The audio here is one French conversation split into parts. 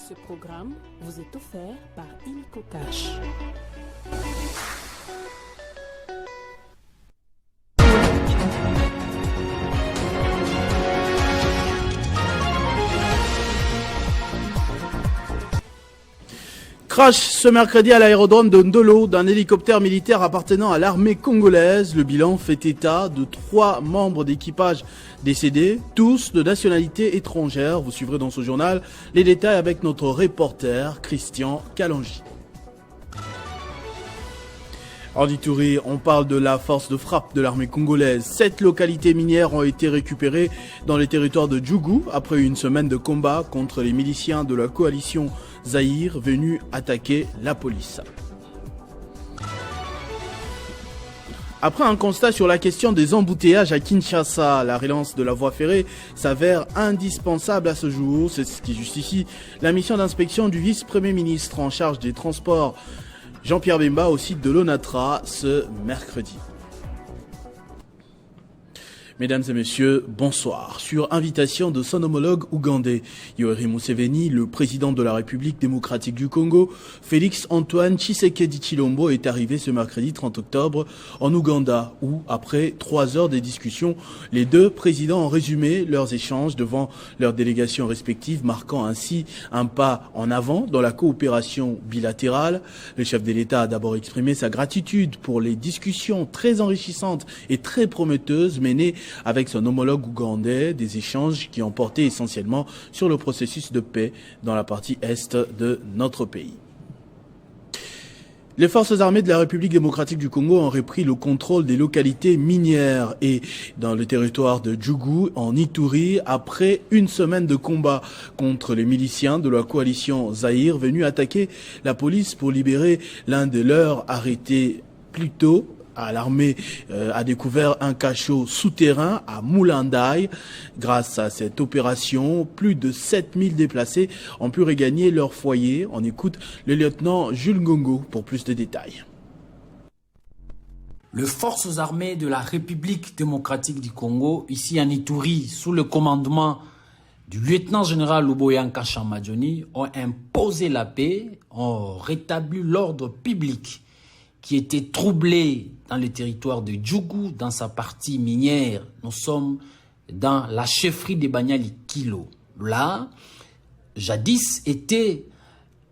Ce programme vous est offert par Illico Cash. Crash ce mercredi à l'aérodrome de Ndolo d'un hélicoptère militaire appartenant à l'armée congolaise. Le bilan fait état de 3 membres d'équipage décédés, tous de nationalité étrangère. Vous suivrez dans ce journal les détails avec notre reporter Christian Kalonji. En Ituri, on parle de la force de frappe de l'armée congolaise. 7 localités minières ont été récupérées dans les territoires de Djougou après une semaine de combat contre les miliciens de la coalition Zaïre venus attaquer la police. Après un constat sur la question des embouteillages à Kinshasa, la relance de la voie ferrée s'avère indispensable à ce jour. C'est ce qui justifie la mission d'inspection du vice-premier ministre en charge des transports Jean-Pierre Bemba au site de l'ONATRA ce mercredi. Mesdames et messieurs, bonsoir. Sur invitation de son homologue ougandais, Yoweri Museveni, le président de la République démocratique du Congo, Félix Antoine Tshisekedi Tshilombo est arrivé ce mercredi 30 octobre en Ouganda où, après 3 heures de discussion, les deux présidents ont résumé leurs échanges devant leurs délégations respectives, marquant ainsi un pas en avant dans la coopération bilatérale. Le chef de l'État a d'abord exprimé sa gratitude pour les discussions très enrichissantes et très prometteuses menées avec son homologue ougandais, des échanges qui ont porté essentiellement sur le processus de paix dans la partie est de notre pays. Les forces armées de la République démocratique du Congo ont repris le contrôle des localités minières et dans le territoire de Djougou, en Ituri, après une semaine de combat contre les miliciens de la coalition Zaïre venus attaquer la police pour libérer l'un de leurs arrêtés plus tôt. L'armée a découvert un cachot souterrain à Moulandaï. Grâce à cette opération, plus de 7000 déplacés ont pu regagner leur foyer. On écoute le lieutenant Jules Ngongo pour plus de détails. Les forces armées de la République démocratique du Congo, ici en Ituri, sous le commandement du lieutenant-général Luboya Nkasha-Madjoni, ont imposé la paix, ont rétabli l'ordre public qui était troublé dans le territoire de Djougou, dans sa partie minière. Nous sommes dans la chefferie de Banyali Kilo. Là, jadis était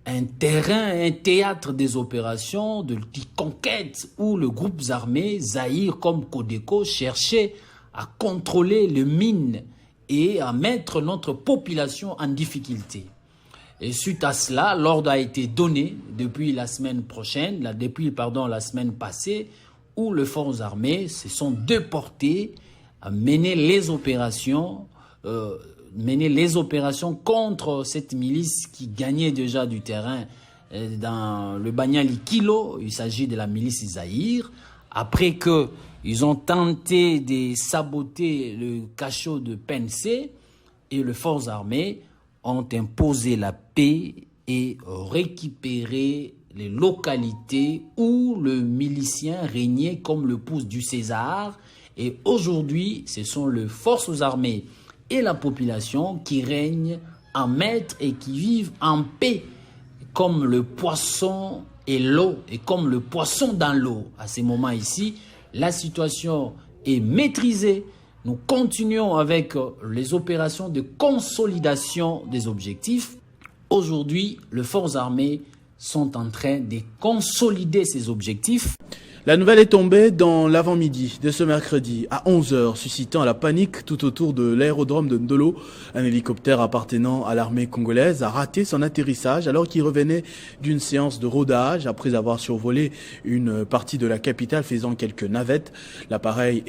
un terrain, un théâtre des opérations de conquête où le groupe armé Zaïre comme Codeco cherchait à contrôler les mines et à mettre notre population en difficulté. Et suite à cela, l'ordre a été donné depuis la semaine passée, où les forces armées se sont déportées à mener les opérations contre cette milice qui gagnait déjà du terrain dans le Banyali Kilo. Il s'agit de la milice Zaïre. Après qu'ils ont tenté de saboter le cachot de PNC, et les forces armées ont imposé la paix et récupéré les localités où le milicien régnait comme le pouce du César. Et aujourd'hui, ce sont les forces armées et la population qui règnent en maître et qui vivent en paix comme le poisson et l'eau, et comme le poisson dans l'eau. À ce moment ici, la situation est maîtrisée. Nous continuons avec les opérations de consolidation des objectifs. Aujourd'hui, les forces armées sont en train de consolider ces objectifs. La nouvelle est tombée dans l'avant-midi de ce mercredi à 11h, suscitant la panique tout autour de l'aérodrome de Ndolo. Un hélicoptère appartenant à l'armée congolaise a raté son atterrissage alors qu'il revenait d'une séance de rodage après avoir survolé une partie de la capitale faisant quelques navettes. L'appareil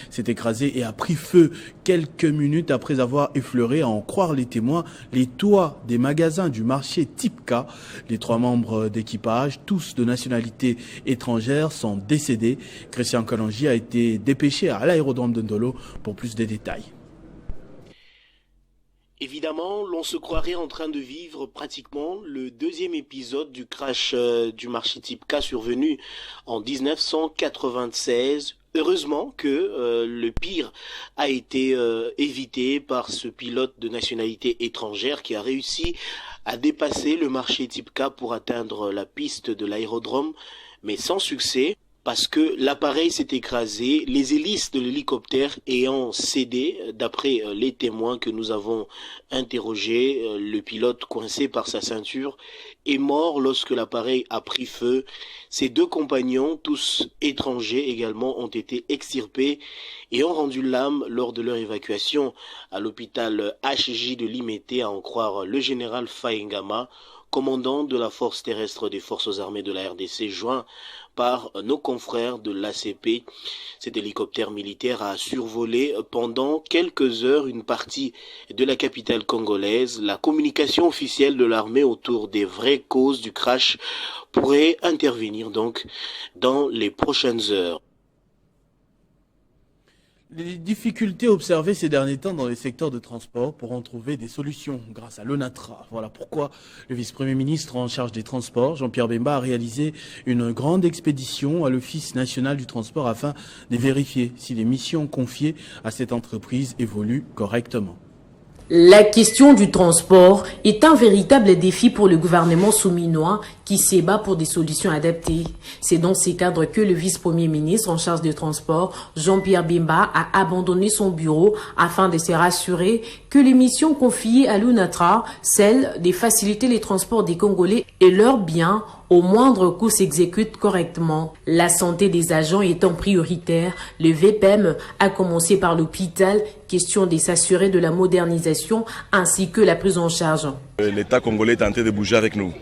s'est écrasé et a pris feu quelques minutes après avoir effleuré, à en croire les témoins, les toits des magasins du marché Tipka. Les 3 membres d'équipage, tous de nationalité étrangère, sont décédés. Christian Kalonji a été dépêché à l'aérodrome de Ndolo pour plus de détails. Évidemment, l'on se croirait en train de vivre pratiquement le 2e épisode du crash du marché Tipka survenu en 1996. Heureusement que le pire a été évité par ce pilote de nationalité étrangère qui a réussi à dépasser le marché type K pour atteindre la piste de l'aérodrome, mais sans succès. Parce que l'appareil s'est écrasé, les hélices de l'hélicoptère ayant cédé, d'après les témoins que nous avons interrogés, le pilote coincé par sa ceinture est mort lorsque l'appareil a pris feu. Ses deux compagnons, tous étrangers également, ont été extirpés et ont rendu l'âme lors de leur évacuation à l'hôpital HJ de Limete, à en croire le général Faengama, commandant de la force terrestre des forces armées de la RDC, joint par nos confrères de l'ACP. Cet hélicoptère militaire a survolé pendant quelques heures une partie de la capitale congolaise. La communication officielle de l'armée autour des vraies causes du crash pourrait intervenir donc dans les prochaines heures. Les difficultés observées ces derniers temps dans les secteurs de transport pourront trouver des solutions grâce à l'ONATRA. Voilà pourquoi le vice-premier ministre en charge des transports, Jean-Pierre Bemba, a réalisé une grande expédition à l'Office national du transport afin de vérifier si les missions confiées à cette entreprise évoluent correctement. La question du transport est un véritable défi pour le gouvernement souminois qui s'ébat pour des solutions adaptées. C'est dans ces cadres que le vice-premier ministre en charge des transports, Jean-Pierre Bemba, a abandonné son bureau afin de se rassurer que les missions confiées à l'ONATRA, celles de faciliter les transports des Congolais et leurs biens, au moindre coût s'exécute correctement. La santé des agents étant prioritaire, le VPM a commencé par l'hôpital, question de s'assurer de la modernisation ainsi que la prise en charge. L'État congolais est en train de bouger avec nous.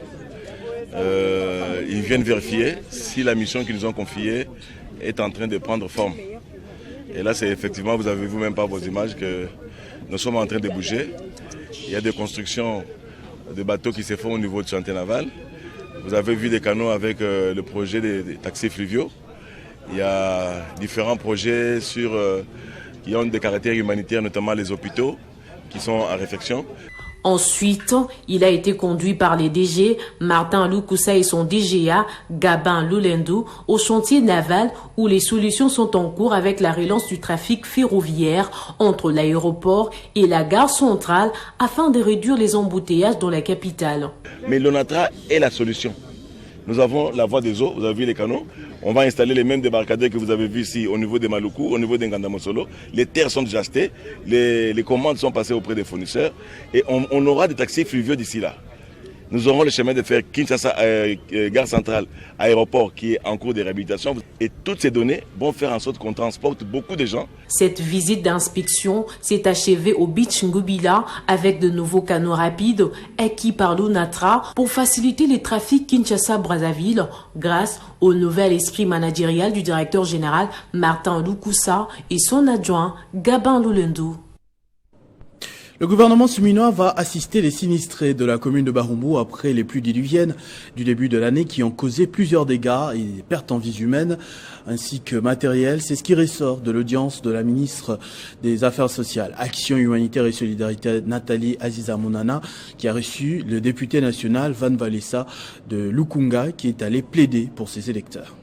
Ils viennent vérifier si la mission qu'ils nous ont confiée est en train de prendre forme. Et là, c'est effectivement, vous avez vous-même par vos images que nous sommes en train de bouger. Il y a des constructions de bateaux qui se font au niveau du chantier naval. Vous avez vu des canaux avec le projet des taxis fluviaux. Il y a différents projets qui ont des caractères humanitaires, notamment les hôpitaux, qui sont en réflexion. Ensuite, il a été conduit par les DG, Martin Loukoussa et son DGA, Gabin Lulendou, au chantier naval où les solutions sont en cours avec la relance du trafic ferroviaire entre l'aéroport et la gare centrale afin de réduire les embouteillages dans la capitale. Mais l'ONATRA est la solution. Nous avons la voie des eaux, vous avez vu les canaux. On va installer les mêmes débarcadères que vous avez vus ici au niveau des Maluku, au niveau des Ngandamosolo. Les terres sont déjà achetées, les commandes sont passées auprès des fournisseurs et on aura des taxis fluviaux d'ici là. Nous aurons le chemin de fer Kinshasa, gare centrale, aéroport qui est en cours de réhabilitation. Et toutes ces données vont faire en sorte qu'on transporte beaucoup de gens. Cette visite d'inspection s'est achevée au Beach Ngubila avec de nouveaux canaux rapides acquis par l'ONATRA pour faciliter les trafics Kinshasa-Brazzaville grâce au nouvel esprit managérial du directeur général Martin Loukoussa et son adjoint Gabin Lulendou. Le gouvernement souminois va assister les sinistrés de la commune de Barumbu après les pluies diluviennes du début de l'année qui ont causé plusieurs dégâts et pertes en vies humaines ainsi que matérielles. C'est ce qui ressort de l'audience de la ministre des Affaires sociales, Action humanitaire et solidarité Nathalie Aziza Mounana qui a reçu le député national Van Valessa de Lukunga qui est allé plaider pour ses électeurs.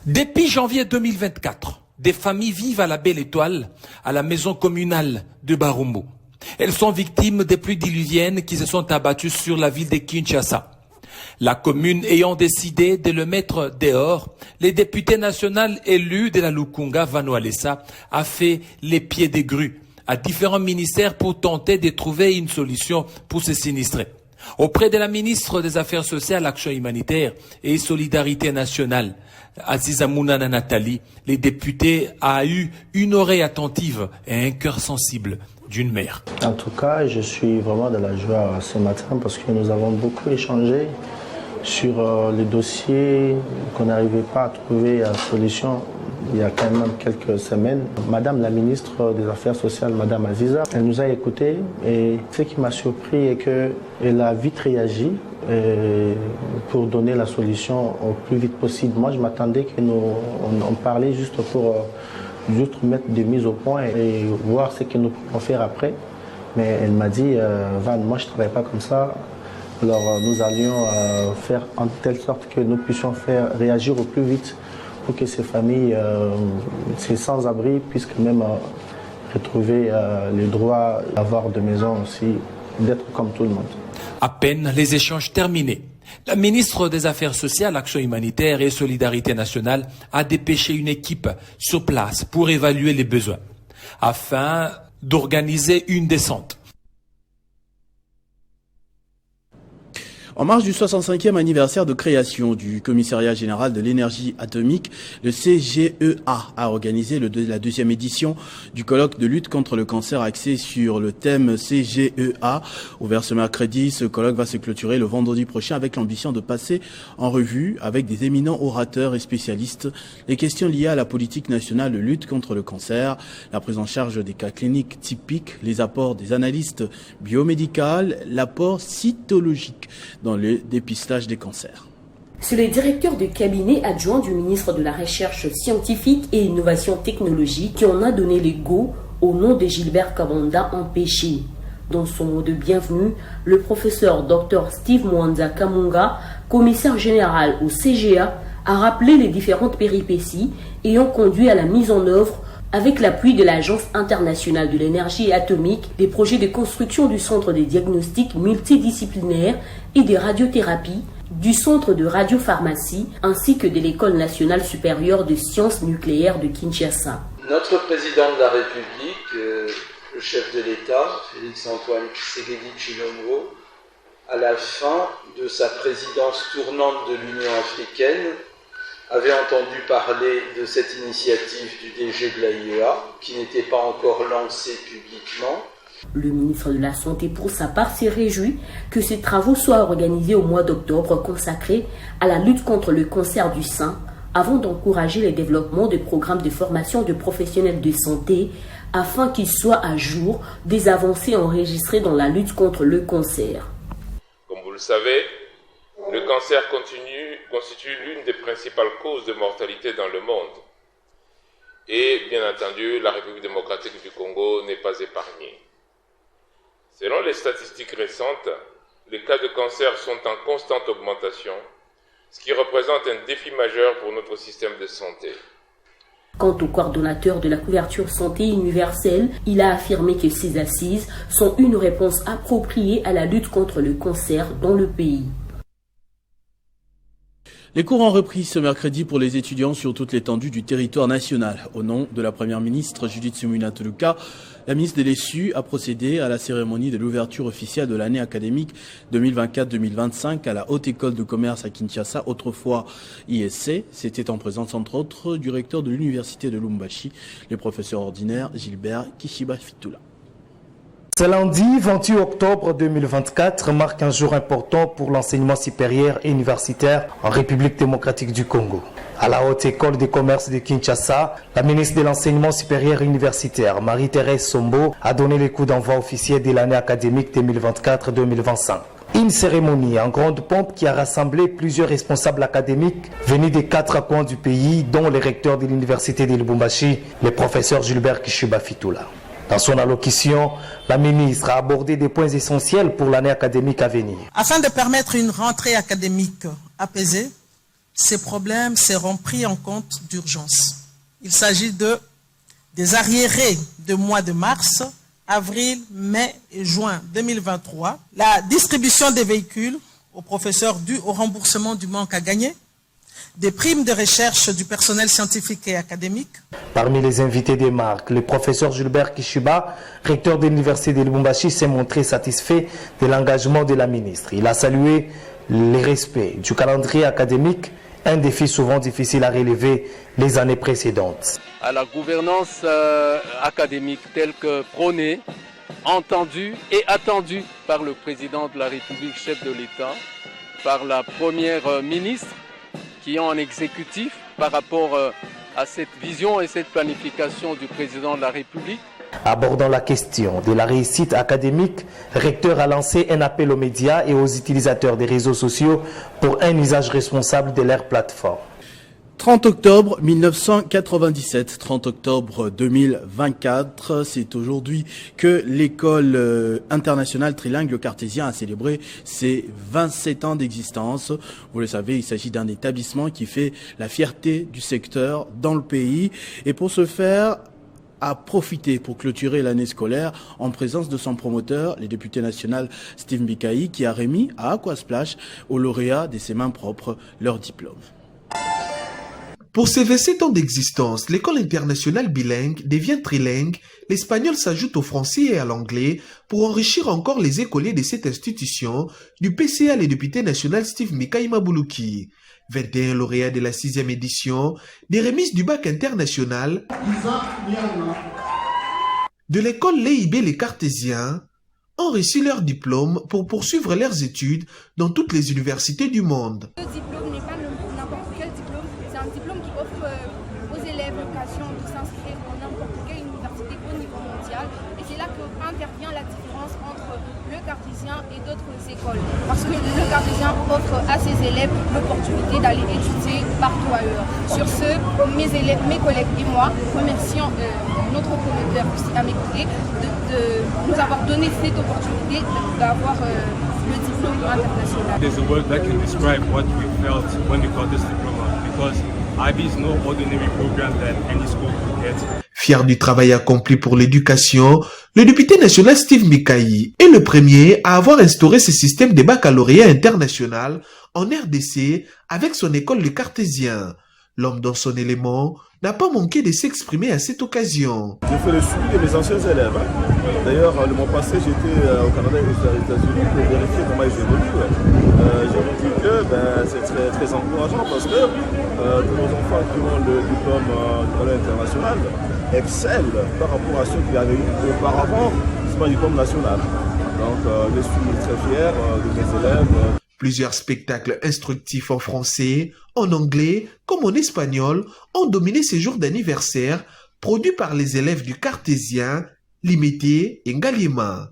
Depuis janvier 2024, des familles vivent à la Belle Étoile, à la maison communale de Barumbu. Elles sont victimes des pluies diluviennes qui se sont abattues sur la ville de Kinshasa. La commune ayant décidé de le mettre dehors, les députés nationaux élus de la Lukunga, Van Valessa, a fait les pieds des grues à différents ministères pour tenter de trouver une solution pour ces sinistrés. Auprès de la ministre des Affaires sociales, Action humanitaire et solidarité nationale, Aziza Mounana Nathalie, les députés a eu une oreille attentive et un cœur sensible d'une mère. En tout cas, je suis vraiment de la joie ce matin parce que nous avons beaucoup échangé sur les dossiers qu'on n'arrivait pas à trouver la solution il y a quand même quelques semaines. Madame la ministre des Affaires sociales, Madame Aziza, elle nous a écoutés et ce qui m'a surpris est qu'elle a vite réagi pour donner la solution au plus vite possible. Moi, je m'attendais qu'on parlait juste pour mettre des mises au point et voir ce que nous pouvons faire après. Mais elle m'a dit, Van, moi je ne travaille pas comme ça. Alors nous allions faire en telle sorte que nous puissions faire réagir au plus vite pour que ces familles, ces sans-abri, puissent quand même retrouver le droit d'avoir de maison aussi, d'être comme tout le monde. À peine les échanges terminés, la ministre des Affaires sociales, Action humanitaire et Solidarité nationale a dépêché une équipe sur place pour évaluer les besoins, afin d'organiser une descente. En marge du 65e anniversaire de création du Commissariat général de l'énergie atomique, le CGEA a organisé la deuxième édition du colloque de lutte contre le cancer axé sur le thème CGEA. Ouvert ce mercredi, ce colloque va se clôturer le vendredi prochain avec l'ambition de passer en revue avec des éminents orateurs et spécialistes les questions liées à la politique nationale de lutte contre le cancer, la prise en charge des cas cliniques typiques, les apports des analystes biomédicales, l'apport cytologique dans le dépistage des cancers. C'est le directeur de cabinet adjoint du ministre de la Recherche scientifique et Innovation technologique qui en a donné le go au nom de Gilbert Kabanda empêché. Dans son mot de bienvenue, le professeur Dr Steve Mwanza Kamunga, commissaire général au CGA, a rappelé les différentes péripéties ayant conduit à la mise en œuvre avec l'appui de l'Agence internationale de l'énergie atomique, des projets de construction du centre de diagnostic multidisciplinaire et de radiothérapie, du centre de radiopharmacie, ainsi que de l'École nationale supérieure de sciences nucléaires de Kinshasa. Notre président de la République, le chef de l'État, Félix-Antoine Tshisekedi Tshilombo, à la fin de sa présidence tournante de l'Union africaine, avait entendu parler de cette initiative du DG de l'AIEA, qui n'était pas encore lancée publiquement. Le ministre de la Santé, pour sa part, s'est réjoui que ces travaux soient organisés au mois d'octobre, consacrés à la lutte contre le cancer du sein, avant d'encourager le développement de programmes de formation de professionnels de santé, afin qu'ils soient à jour des avancées enregistrées dans la lutte contre le cancer. Comme vous le savez, le cancer constitue l'une des principales causes de mortalité dans le monde. Et bien entendu, la République démocratique du Congo n'est pas épargnée. Selon les statistiques récentes, les cas de cancer sont en constante augmentation, ce qui représente un défi majeur pour notre système de santé. Quant au coordonnateur de la couverture santé universelle, il a affirmé que ces assises sont une réponse appropriée à la lutte contre le cancer dans le pays. Les cours ont repris ce mercredi pour les étudiants sur toute l'étendue du territoire national. Au nom de la première ministre Judith Suminwa Tuluka, la ministre de l'ESU a procédé à la cérémonie de l'ouverture officielle de l'année académique 2024-2025 à la Haute École de Commerce à Kinshasa, autrefois ISC. C'était en présence entre autres du recteur de l'Université de Lubumbashi, le professeur ordinaire Gilbert Kishiba Fitula. Ce lundi 28 octobre 2024 marque un jour important pour l'enseignement supérieur et universitaire en République démocratique du Congo. À la Haute École de Commerce de Kinshasa, la ministre de l'Enseignement supérieur et universitaire, Marie-Thérèse Sombo, a donné le coup d'envoi officiel de l'année académique 2024-2025. Une cérémonie en grande pompe qui a rassemblé plusieurs responsables académiques venus des 4 coins du pays, dont le recteur de l'Université de Lubumbashi, le professeur Gilbert Kishiba Fitula. Dans son allocution, la ministre a abordé des points essentiels pour l'année académique à venir. Afin de permettre une rentrée académique apaisée, ces problèmes seront pris en compte d'urgence. Il s'agit des arriérés de mois de mars, avril, mai et juin 2023, la distribution des véhicules aux professeurs dû au remboursement du manque à gagner, des primes de recherche du personnel scientifique et académique. Parmi les invités des marques, le professeur Gilbert Kishiba, recteur de l'Université de Lubumbashi, s'est montré satisfait de l'engagement de la ministre. Il a salué le respect du calendrier académique, un défi souvent difficile à relever les années précédentes. À la gouvernance académique telle que prônée, entendue et attendue par le président de la République, chef de l'État, par la première ministre, qui est en exécutif par rapport à cette vision et cette planification du président de la République. Abordant la question de la réussite académique, le recteur a lancé un appel aux médias et aux utilisateurs des réseaux sociaux pour un usage responsable de leur plateforme. 30 octobre 1997, 30 octobre 2024, c'est aujourd'hui que l'école internationale trilingue Le Cartésien a célébré ses 27 ans d'existence. Vous le savez, il s'agit d'un établissement qui fait la fierté du secteur dans le pays. Et pour ce faire, a profité pour clôturer l'année scolaire en présence de son promoteur, le député national Steve Mbikayi, qui a remis à Aquasplash aux lauréats de ses mains propres leur diplôme. Pour ses 27 ans d'existence, l'école internationale bilingue devient trilingue, l'espagnol s'ajoute au français et à l'anglais pour enrichir encore les écoliers de cette institution, du PCA le député national Steve Mbikayi Mabuluki. 21 lauréats de la 6e édition, des remises du bac international, de l'école l'EIB Les Cartésiens, ont reçu leur diplôme pour poursuivre leurs études dans toutes les universités du monde. Ce diplôme n'est pas n'importe quel diplôme, c'est un diplôme qui offre aux élèves l'occasion de s'inscrire dans n'importe quelle université au niveau mondial. Et c'est là qu'intervient la différence entre le Cartésien et d'autres écoles. Parce que le Cartésien offre à ses élèves l'opportunité d'aller étudier partout ailleurs. Sur ce, mes élèves, mes collègues et moi remercions notre promoteur à mes côtés de nous avoir donné cette opportunité d'avoir le diplôme international. There's a word that can describe what we felt when we got this diploma, because IB is no ordinary program that any school could get. Fier du travail accompli pour l'éducation, le député national Steve Mbikayi est le premier à avoir instauré ce système de baccalauréat international en RDC avec son école Le Cartésien. L'homme dans son élément n'a pas manqué de s'exprimer à cette occasion. J'ai fait le suivi de mes anciens élèves. D'ailleurs, le mois passé, j'étais au Canada et aux États-Unis pour vérifier comment ils évoluent. J'ai vu que c'est très encourageant parce que tous nos enfants qui ont le diplôme international excellent par rapport à ceux qui avaient eu auparavant un diplôme national. Donc, je suis très fier de mes élèves. Plusieurs spectacles instructifs en français, en anglais comme en espagnol ont dominé ces jours d'anniversaire produits par les élèves du Cartésien, Limité et Ngaliema.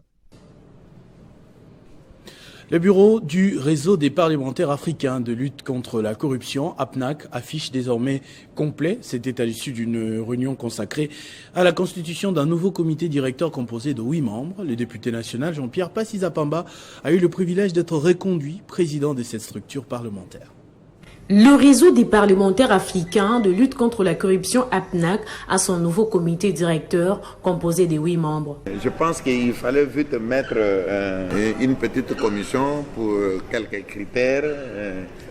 Le bureau du réseau des parlementaires africains de lutte contre la corruption, APNAC, affiche désormais complet. C'était à l'issue d'une réunion consacrée à la constitution d'un nouveau comité directeur composé de 8 membres. Le député national Jean-Pierre Passisa-Pamba a eu le privilège d'être reconduit président de cette structure parlementaire. Le réseau des parlementaires africains de lutte contre la corruption APNAC a son nouveau comité directeur composé de 8 membres. Je pense qu'il fallait vite mettre une petite commission pour quelques critères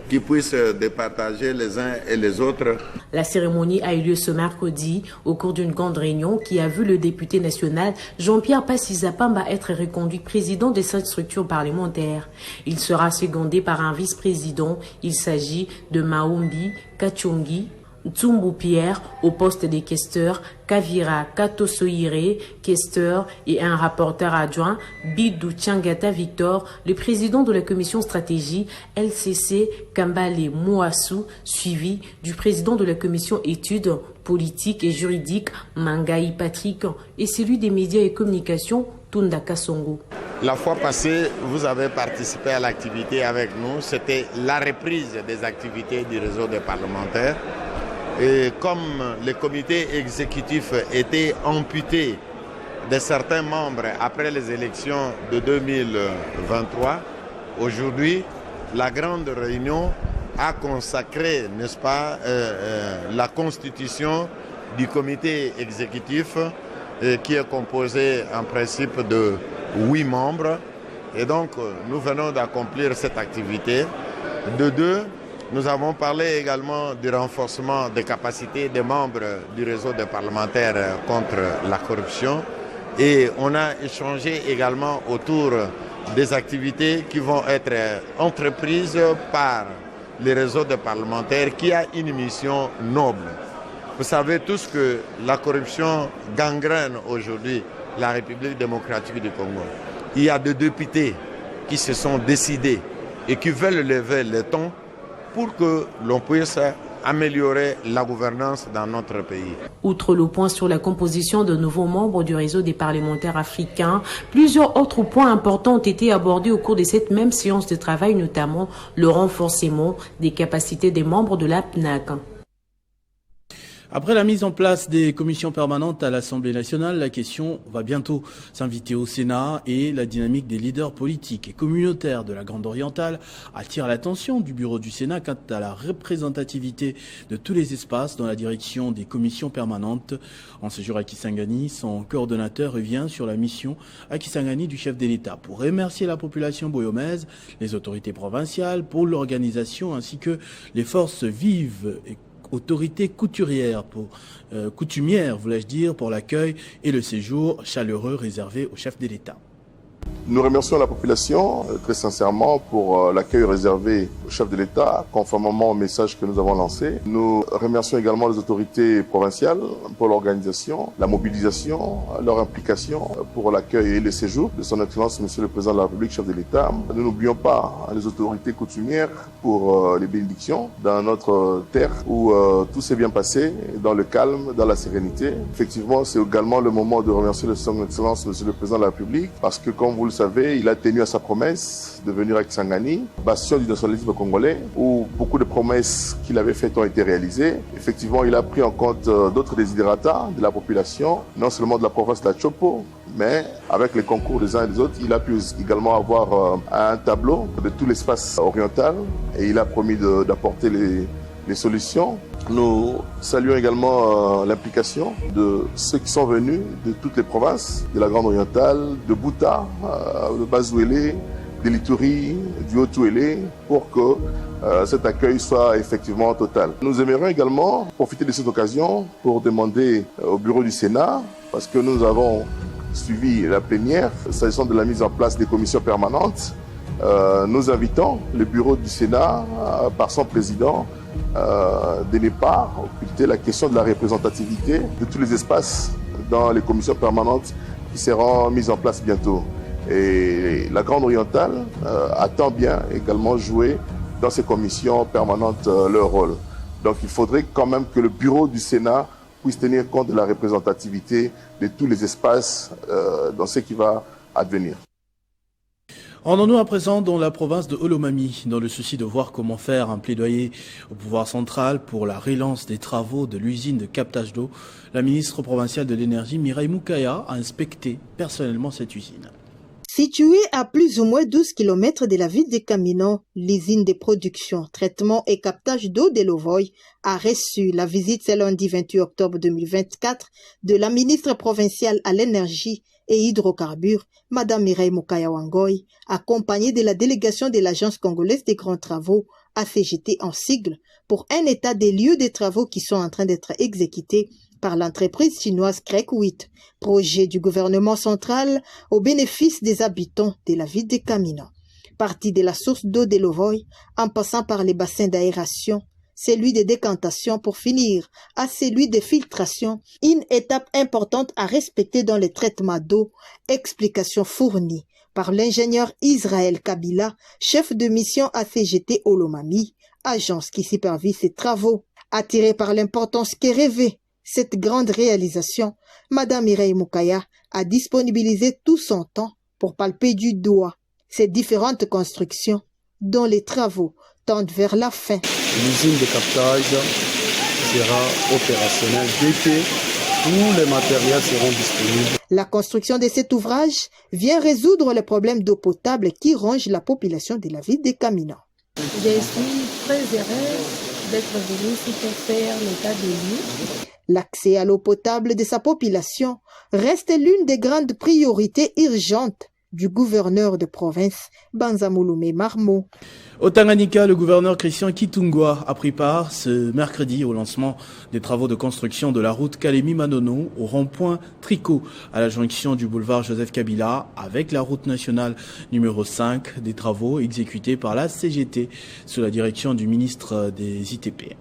qui puissent départager les uns et les autres. La cérémonie a eu lieu ce mercredi au cours d'une grande réunion qui a vu le député national Jean-Pierre Passisa-Pamba être reconduit président de cette structure parlementaire. Il sera secondé par un vice-président. Il s'agit de Maombi Kachongi Tsumbu Pierre au poste des questeurs, Kavira Katosoire, questeur et un rapporteur adjoint, Bidou Tchangata Victor, le président de la commission stratégie, LCC Kambale Mouassou, suivi du président de la commission études politiques et juridiques, Mangaï Patrick, et celui des médias et communications, Tunda Kasongo. La fois passée, vous avez participé à l'activité avec nous. C'était la reprise des activités du réseau des parlementaires. Et comme le comité exécutif était amputé de certains membres après les élections de 2023, aujourd'hui, la grande réunion a consacré, n'est-ce pas, la constitution du comité exécutif qui est composé en principe de 8 membres. Et donc, nous venons d'accomplir cette activité. De 2, nous avons parlé également du renforcement des capacités des membres du réseau des parlementaires contre la corruption. Et on a échangé également autour des activités qui vont être entreprises par le réseau des parlementaires qui a une mission noble. Vous savez tous que la corruption gangrène aujourd'hui la République démocratique du Congo. Il y a des députés qui se sont décidés et qui veulent lever le ton pour que l'on puisse améliorer la gouvernance dans notre pays. Outre le point sur la composition de nouveaux membres du réseau des parlementaires africains, plusieurs autres points importants ont été abordés au cours de cette même séance de travail, notamment le renforcement des capacités des membres de l'APNAC. Après la mise en place des commissions permanentes à l'Assemblée nationale, la question va bientôt s'inviter au Sénat et la dynamique des leaders politiques et communautaires de la Grande Orientale attire l'attention du bureau du Sénat quant à la représentativité de tous les espaces dans la direction des commissions permanentes. En séjour à Kisangani, son coordonnateur revient sur la mission à Kisangani du chef de l'État pour remercier la population boyomaise, les autorités provinciales pour l'organisation ainsi que les forces vives et autorités coutumières pour l'accueil et le séjour chaleureux réservé au chef de l'État. Nous remercions la population très sincèrement pour l'accueil réservé au chef de l'État, conformément au message que nous avons lancé. Nous remercions également les autorités provinciales pour l'organisation, la mobilisation, leur implication pour l'accueil et le séjour de son Excellence Monsieur le Président de la République, chef de l'État. Nous n'oublions pas les autorités coutumières pour les bénédictions dans notre terre où tout s'est bien passé, dans le calme, dans la sérénité. Effectivement, c'est également le moment de remercier son Excellence Monsieur le Président de la République parce que, comme vous le savez, il a tenu à sa promesse de venir à Kisangani, bastion du nationalisme congolais, où beaucoup de promesses qu'il avait faites ont été réalisées. Effectivement, il a pris en compte d'autres desiderata de la population, non seulement de la province de la Chopo, mais avec les concours des uns et des autres, il a pu également avoir un tableau de tout l'espace oriental et il a promis d'apporter les solutions. Nous saluons également l'implication de ceux qui sont venus de toutes les provinces, de la Grande Orientale, de Bouta, de Bazouélé, de l'Ituri, du Haut-Touélé, pour que cet accueil soit effectivement total. Nous aimerions également profiter de cette occasion pour demander au bureau du Sénat, parce que nous avons suivi la plénière, s'agissant de la mise en place des commissions permanentes, nous invitons le bureau du Sénat, par son président, de ne pas occulter la question de la représentativité de tous les espaces dans les commissions permanentes qui seront mises en place bientôt. Et la Grande Orientale attend bien également jouer dans ces commissions permanentes leur rôle. Donc il faudrait quand même que le bureau du Sénat puisse tenir compte de la représentativité de tous les espaces dans ce qui va advenir. Rendons-nous à présent dans la province de Olomami, dans le souci de voir comment faire un plaidoyer au pouvoir central pour la relance des travaux de l'usine de captage d'eau. La ministre provinciale de l'énergie, Mireille Moukaya, a inspecté personnellement cette usine. Située à plus ou moins 12 km de la ville de Kamino, l'usine de production, traitement et captage d'eau de Lovoy a reçu la visite ce lundi 28 octobre 2024 de la ministre provinciale à l'énergie et hydrocarbures, Madame Mireille Moukaya Wangoy, accompagnée de la délégation de l'Agence congolaise des grands travaux, ACGT en sigle, pour un état des lieux des travaux qui sont en train d'être exécutés par l'entreprise chinoise Crec 8, projet du gouvernement central au bénéfice des habitants de la ville de Kamino. Partie de la source d'eau de Lovoy, en passant par les bassins d'aération, celui de décantation pour finir à celui de filtration, une étape importante à respecter dans le traitement d'eau, explication fournie par l'ingénieur Israël Kabila, chef de mission ACGT Olomami, agence qui supervise ces travaux. Attirée par l'importance qu'est rêvée cette grande réalisation, Madame Mireille Moukaya a disponibilisé tout son temps pour palper du doigt ces différentes constructions dont les travaux tendent vers la fin. L'usine de captage sera opérationnelle dès que tous les matériels seront disponibles. La construction de cet ouvrage vient résoudre le problème d'eau potable qui ronge la population de la ville de Kamino. Je suis très heureuse d'être venue ici pour faire l'état des lieux. L'accès à l'eau potable de sa population reste l'une des grandes priorités urgentes du gouverneur de province, Banzamouloumé Marmo. Au Tanganyika, le gouverneur Christian Kitungwa a pris part ce mercredi au lancement des travaux de construction de la route Kalemi-Manono au rond-point Tricot à la jonction du boulevard Joseph Kabila avec la route nationale numéro 5, des travaux exécutés par la CGT sous la direction du ministre des ITP.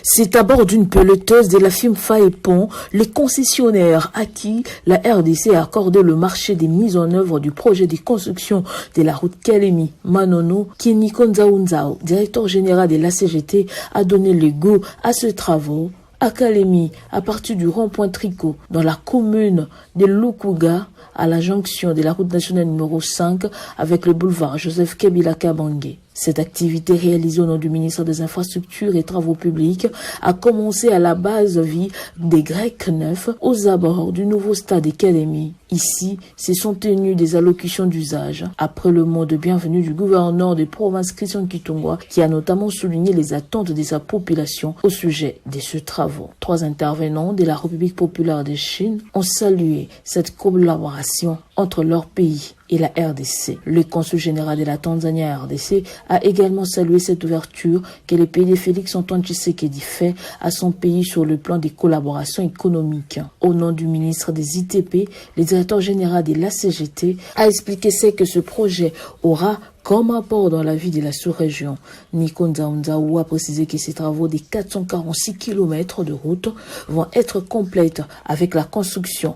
C'est à bord d'une peloteuse de la firme Faepon, les concessionnaires à qui la RDC a accordé le marché des mises en œuvre du projet de construction de la route Kalemi-Manono. Keniko Nzaounzao, directeur général de la CGT, a donné le go à ce travaux à Kalemi, à partir du rond-point Tricot, dans la commune de Lukuga, à la jonction de la route nationale numéro 5 avec le boulevard Joseph Kabila Kabangé. Cette activité réalisée au nom du ministre des Infrastructures et Travaux Publics a commencé à la base vie des Grecs neufs aux abords du nouveau stade Académie. Ici, se sont tenues des allocutions d'usage. Après le mot de bienvenue du gouverneur des provinces Christian Kitongwa, qui a notamment souligné les attentes de sa population au sujet de ce travaux. 3 intervenants de la République populaire de Chine ont salué cette collaboration entre leur pays et la RDC. Le consul général de la Tanzanie à RDC a également salué cette ouverture que le pays de Félix Antoine Tshisekedi fait à son pays sur le plan des collaborations économiques. Au nom du ministre des ITP, le directeur général de la CGT a expliqué que ce projet aura comme apport dans la vie de la sous-région. Nico Nzaounzaou a précisé que ces travaux de 446 km de route vont être complètes avec la construction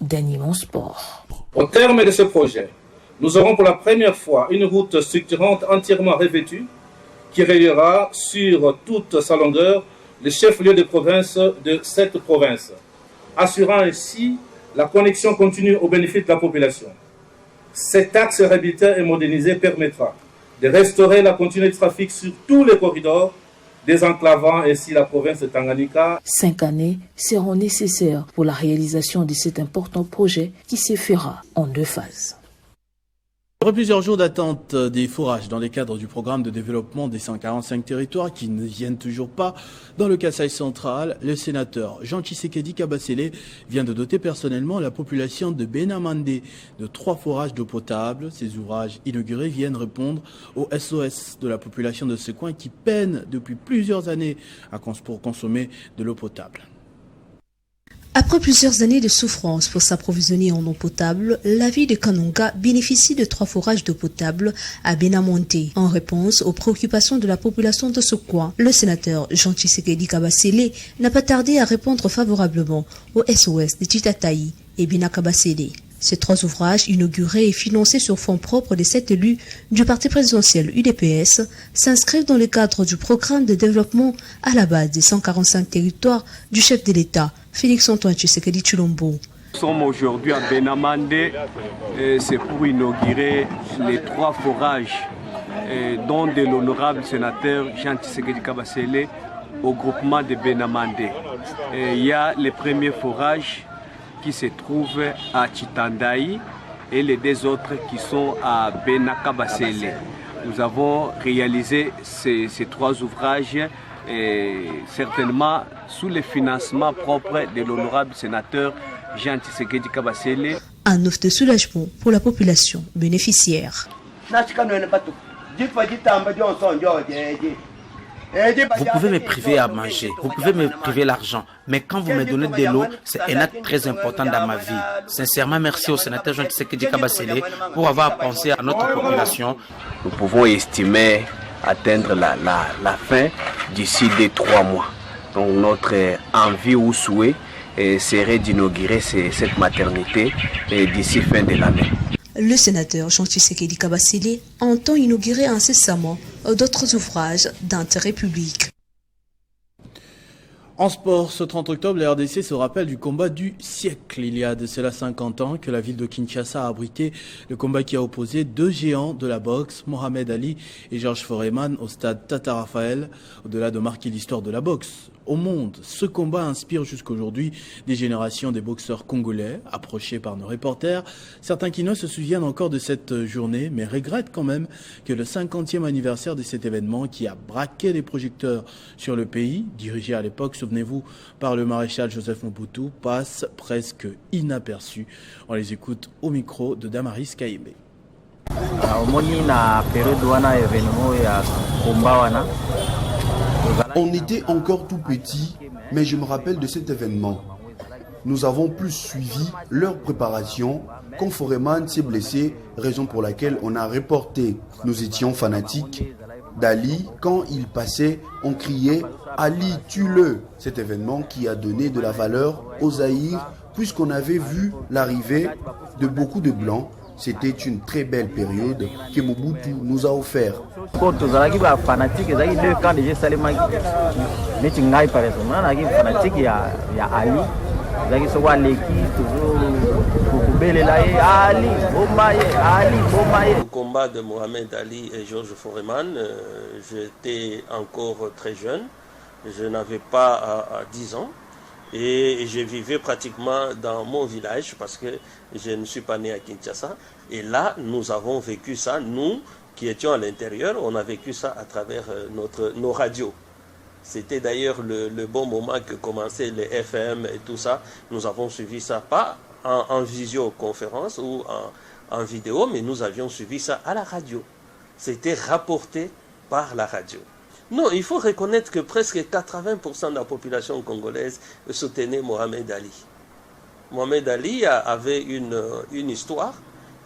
d'un immense port. Au terme de ce projet, nous aurons pour la première fois une route structurante entièrement revêtue qui reliera sur toute sa longueur les chefs-lieux de province de cette province, assurant ainsi la connexion continue au bénéfice de la population. Cet axe réhabilité et modernisé permettra de restaurer la continuité de trafic sur tous les corridors, désenclavant ainsi la province de Tanganyika. 5 années seront nécessaires pour la réalisation de cet important projet qui se fera en 2 phases. Après plusieurs jours d'attente des forages dans le cadre du programme de développement des 145 territoires qui ne viennent toujours pas dans le Kasaï central, le sénateur Jean Tshisekedi Kabasele vient de doter personnellement la population de Benamande de 3 forages d'eau potable. Ces ouvrages inaugurés viennent répondre au SOS de la population de ce coin qui peine depuis plusieurs années pour consommer de l'eau potable. Après plusieurs années de souffrance pour s'approvisionner en eau potable, la ville de Kanonga bénéficie de 3 forages d'eau potable à Benamante. En réponse aux préoccupations de la population de ce coin, le sénateur Jean Tshisekedi Kabasele n'a pas tardé à répondre favorablement au SOS de Titataï et Bina Kabasele. Ces 3 ouvrages, inaugurés et financés sur fonds propres des 7 élus du parti présidentiel UDPS, s'inscrivent dans le cadre du programme de développement à la base des 145 territoires du chef de l'État, Félix Antoine Tshisekedi Tshilombo. Nous sommes aujourd'hui à Benamande, c'est pour inaugurer les 3 forages dont de l'honorable sénateur Jean Tshisekedi Kabasele au groupement de Benamande. Il y a les premiers forages qui se trouvent à Chitandaï et les 2 autres qui sont à Benakabasele. Nous avons réalisé ces 3 ouvrages certainement sous le financement propre de l'honorable sénateur Jean Tshisekedi Kabasele. Un offre de soulagement pour la population bénéficiaire. Vous pouvez me priver à manger, vous pouvez me priver l'argent, mais quand vous me donnez de l'eau, c'est un acte très important dans ma vie. Sincèrement, merci au sénateur Jean Tshisekedi Kabasele pour avoir pensé à notre population. Nous pouvons estimer atteindre la fin d'ici 2-3 mois. Donc notre envie ou souhait serait d'inaugurer cette maternité d'ici fin de l'année. Le sénateur Jean Tshisekedi Kabasele entend inaugurer incessamment d'autres ouvrages d'intérêt public. En sport, ce 30 octobre, la RDC se rappelle du combat du siècle. Il y a de cela 50 ans que la ville de Kinshasa a abrité le combat qui a opposé 2 géants de la boxe, Mohamed Ali et Georges Foreman, au stade Tata Raphaël, au-delà de marquer l'histoire de la boxe au monde. Ce combat inspire jusqu'aujourd'hui des générations des boxeurs congolais, approchés par nos reporters. Certains qui ne se souviennent encore de cette journée, mais regrettent quand même que le 50e anniversaire de cet événement qui a braqué les projecteurs sur le pays, dirigé à l'époque, souvenez-vous, par le maréchal Joseph Mobutu, passe presque inaperçu. On les écoute au micro de Damaris Kaïmé. On était encore tout petits, mais je me rappelle de cet événement. Nous avons plus suivi leur préparation quand Foreman s'est blessé, raison pour laquelle on a reporté. Nous étions fanatiques d'Ali. Quand il passait, on criait « Ali, tue-le !» Cet événement qui a donné de la valeur au Zaïre, puisqu'on avait vu l'arrivée de beaucoup de Blancs. C'était une très belle période que Mobutu nous a offert. Au combat de Mohamed Ali et Georges Foreman, j'étais encore très jeune, je n'avais pas 10 ans et je vivais pratiquement dans mon village parce que je ne suis pas né à Kinshasa. Et là, nous avons vécu ça, nous qui étions à l'intérieur, on a vécu ça à travers nos radios. C'était d'ailleurs le bon moment que commençaient les FM et tout ça. Nous avons suivi ça, pas en visioconférence ou en vidéo, mais nous avions suivi ça à la radio. C'était rapporté par la radio. Non, il faut reconnaître que presque 80% de la population congolaise soutenait Mohamed Ali. Mohamed Ali avait une histoire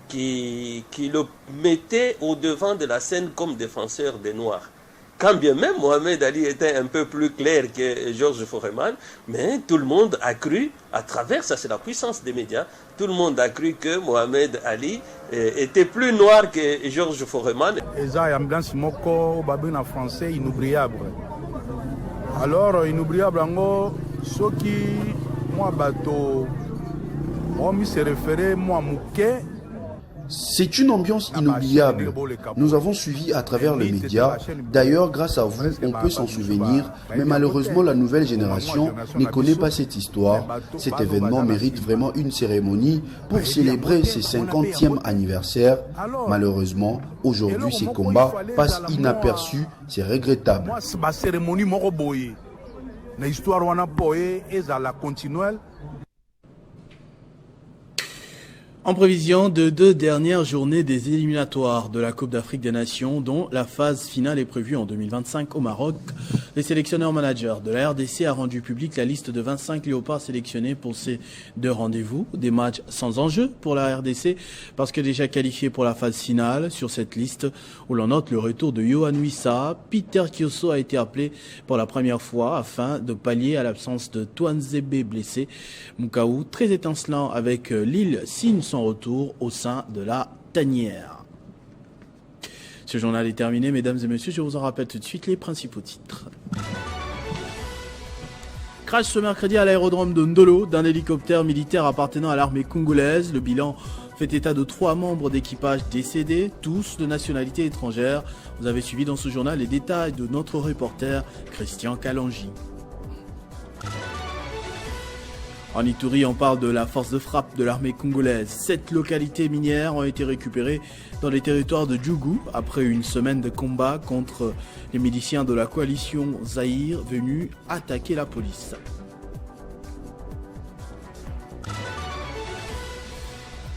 qui le mettait au devant de la scène comme défenseur des Noirs. Quand bien même Mohamed Ali était un peu plus clair que Georges Foreman, mais tout le monde a cru, à travers ça c'est la puissance des médias, tout le monde a cru que Mohamed Ali était plus noir que Georges Foreman. Ambiance moko babin en français inoubliable. Alors inoubliable ango soki moi bateau moi mi se référer moi mouké. C'est une ambiance inoubliable. Nous avons suivi à travers les médias. D'ailleurs, grâce à vous, on peut s'en souvenir, mais malheureusement, la nouvelle génération ne connaît pas cette histoire. Cet événement mérite vraiment une cérémonie pour célébrer ses 50e anniversaire. Malheureusement, aujourd'hui, ces combats passent inaperçus. C'est regrettable. En prévision de 2 dernières journées des éliminatoires de la Coupe d'Afrique des Nations, dont la phase finale est prévue en 2025 au Maroc, les sélectionneurs managers de la RDC a rendu public la liste de 25 léopards sélectionnés pour ces 2 rendez-vous, des matchs sans enjeu pour la RDC, parce que déjà qualifiés pour la phase finale. Sur cette liste, où l'on note le retour de Yohan Wissa, Peter Kioso a été appelé pour la première fois afin de pallier à l'absence de Touanzebe blessé. Moukaou, très étincelant avec Lille, signe son retour au sein de la tanière. Ce journal est terminé, mesdames et messieurs. Je vous en rappelle tout de suite les principaux titres. Crash ce mercredi à l'aérodrome de Ndolo d'un hélicoptère militaire appartenant à l'armée congolaise. Le bilan fait état de 3 membres d'équipage décédés, tous de nationalité étrangère. Vous avez suivi dans ce journal les détails de notre reporter Christian Kalangi. En Ituri, on parle de la force de frappe de l'armée congolaise. 7 localités minières ont été récupérées dans les territoires de Djougou après une semaine de combat contre les miliciens de la coalition Zaïre venus attaquer la police.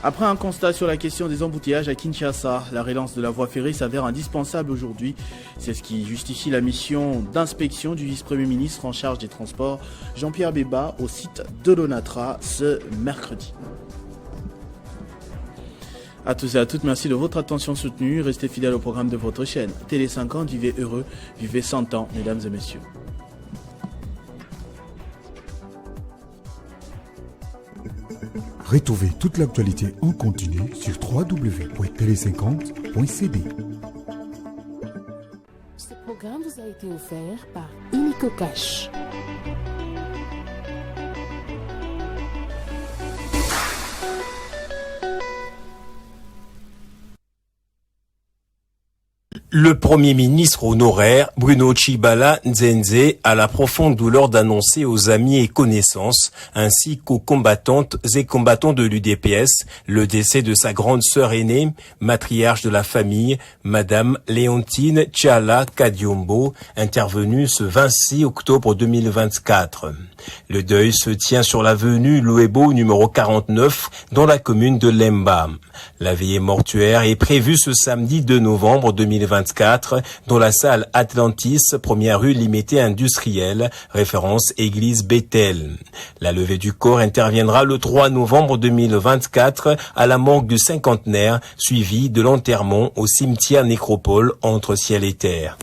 Après un constat sur la question des embouteillages à Kinshasa, la relance de la voie ferrée s'avère indispensable aujourd'hui. C'est ce qui justifie la mission d'inspection du vice-premier ministre en charge des transports, Jean-Pierre Beba, au site de l'Onatra ce mercredi. À tous et à toutes, merci de votre attention soutenue. Restez fidèles au programme de votre chaîne. Télé 50, vivez heureux, vivez 100 ans, mesdames et messieurs. Retrouvez toute l'actualité en continu sur www.tele50.cd. Ce programme vous a été offert par Illico Cash. Le Premier ministre honoraire, Bruno Tshibala Nzenze, a la profonde douleur d'annoncer aux amis et connaissances, ainsi qu'aux combattantes et combattants de l'UDPS, le décès de sa grande sœur aînée, matriarche de la famille, Madame Léontine Tchala Kadiombo, intervenue ce 26 octobre 2024. Le deuil se tient sur l'avenue Louébo numéro 49 dans la commune de Lemba. La veillée mortuaire est prévue ce samedi 2 novembre 2024 dans la salle Atlantis, première rue limitée industrielle, référence église Bethel. La levée du corps interviendra le 3 novembre 2024 à la morgue du cinquantenaire, suivie de l'enterrement au cimetière Nécropole entre ciel et terre.